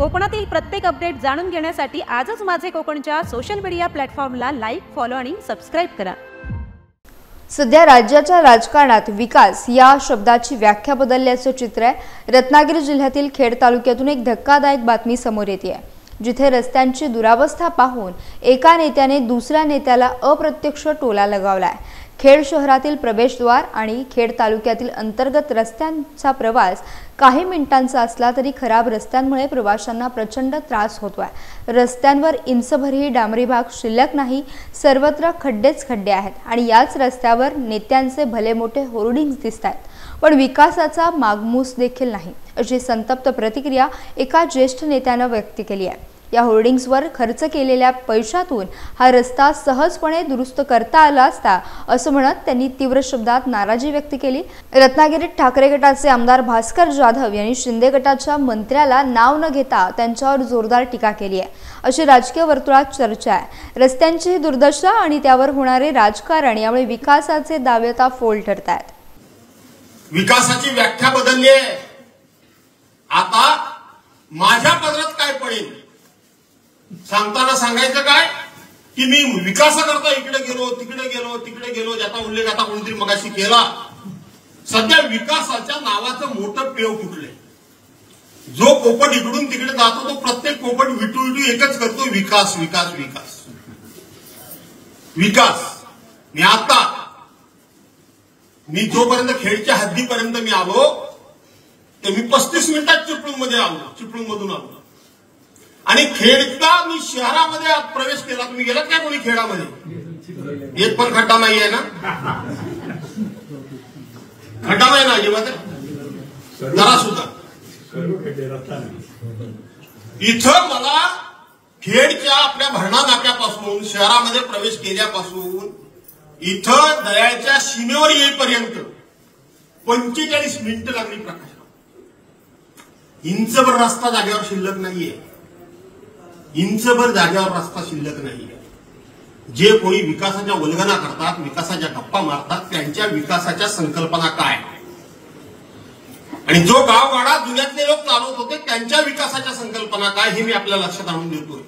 कोकणातील प्रत्येक अपडेट जाणून घेण्यासाठी आजच माझे कोकणच्या सोशल मीडिया प्लॅटफॉर्मला लाईक, फॉलो आणि सबस्क्राइब करा। सध्या राज्याच्या राजकारणात विकास या शब्दाची व्याख्या बदलल्याचे चित्र आहे। रत्नागिरी जिल्ह्यातील खेड तालुक्यातून एक धक्कादायक बातमी समोर येते आहे, जिथे रस्त्यांची दुरावस्था पाहून एका नेत्याने दुसऱ्या नेत्याला अप्रत्यक्ष टोला लगावलाय। खेड शहरातील प्रवेशद्वार आणि खेड तालुक्यातील अंतर्गत रस्त्यांचा प्रवास काही मिनिटांचा असला तरी खराब रस्त्यांमुळे प्रवाशांना प्रचंड त्रास होतोय। रस्त्यांवर इंचभरही डांबरी भाग शिल्लक नाही, सर्वत्र खड्डेच खड्डे आहेत आणि याच रस्त्यावर नेत्यांचे भले मोठे होर्डिंग्स दिसतात, पण विकासाचा मागमूस देखील नाही, अशी संतप्त प्रतिक्रिया एका ज्येष्ठ नेत्याने व्यक्त केली आहे। या होर्डिंग्सवर खर्च केलेल्या पैशातून हा रस्ता सहजपणे दुरुस्त करता आला असता, असं म्हणत त्यांनी तीव्र शब्दात नाराजी व्यक्त केली। रत्नागिरीत ठाकरे गटाचे आमदार भास्कर जाधव यांनी शिंदे गटाच्या मंत्र्याला नाव न घेता त्यांच्यावर जोरदार टीका केली आहे, अशी राजकीय वर्तुळात चर्चा आहे। रस्त्यांची दुर्दशा आणि त्यावर होणारे राजकारण यामुळे विकासाचे दावे आता फोल ठरतात। विकासाची व्याख्या बदलली आहे। आता माझ्या पदरात काय पडेल सांगताना सांगायचं काय की मी विकासाकरता इकडे गेलो तिकडे गेलो ज्याचा उल्लेख आता कोणतरी मगाशी केला। सध्या विकासाच्या नावाचं मोठं पेव फुटले। जो पोपट इकडून तिकडे जातो तो प्रत्येक पोपट विटू एकच करतो, विकास विकास विकास विकास। मी जोपर्यंत खेडच्या हद्दीपर्यंत मी आलो ते मी 35 मिनिटात चिपळूणमधून आलो आणि खेडचा मी शहरामध्ये प्रवेश केला। तुम्ही गेलात काय कोणी खेडामध्ये? एक पण खड्डा नाही आहे ना? खड्डा नाही ना अजिबात जरा सुद्धा। इथं मला खेडच्या आपल्या भरणा नाक्यापासून शहरामध्ये प्रवेश केल्यापासून इथं दयाळच्या सीमेवर येईपर्यंत 45 मिनिटं लागली। प्रकाश इंचभर रस्ता जागेवर शिल्लक नाहीये, इंचभर जागेवर रस्ता शिल्लक नाहीये। जे कोणी विकासाच्या वल्गना करतात, विकासाच्या गप्पा मारतात, त्यांच्या विकासाच्या संकल्पना काय आणि जो गावगाडा जुन्यातले लोक चालवत होते त्यांच्या विकासाच्या संकल्पना काय हे मी आपल्या लक्षात आणून देतोय।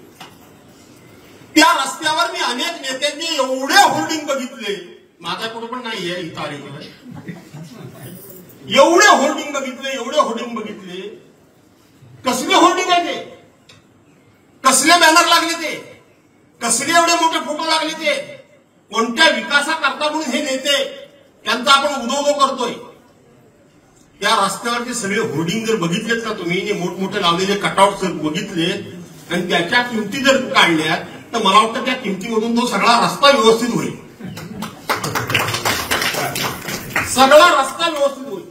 त्या रस्त्यावर मी अनेक नेत्यांनी एवढे होर्डिंग बघितले, माझ्याकडे पण नाहीये इथं, एवढे होर्डिंग बघितले। कसले होर्डिंग आहे ते? कसले बॅनर लागले ते? कसले एवढे मोठे फोटो लागले ते? कोणत्या विकासाकरता म्हणून हे नेते त्यांचा आपण उदो करतोय? त्या रस्त्यावरचे सगळे होर्डिंग जर बघितलेत का तुम्ही, जे मोठमोठे लावलेले कटआउट जर बघितले आणि त्याच्या किमती जर काढल्या तर मला वाटतं त्या किमतीमधून तो सगळा रस्ता व्यवस्थित होईल, सगळा रस्ता व्यवस्थित होईल।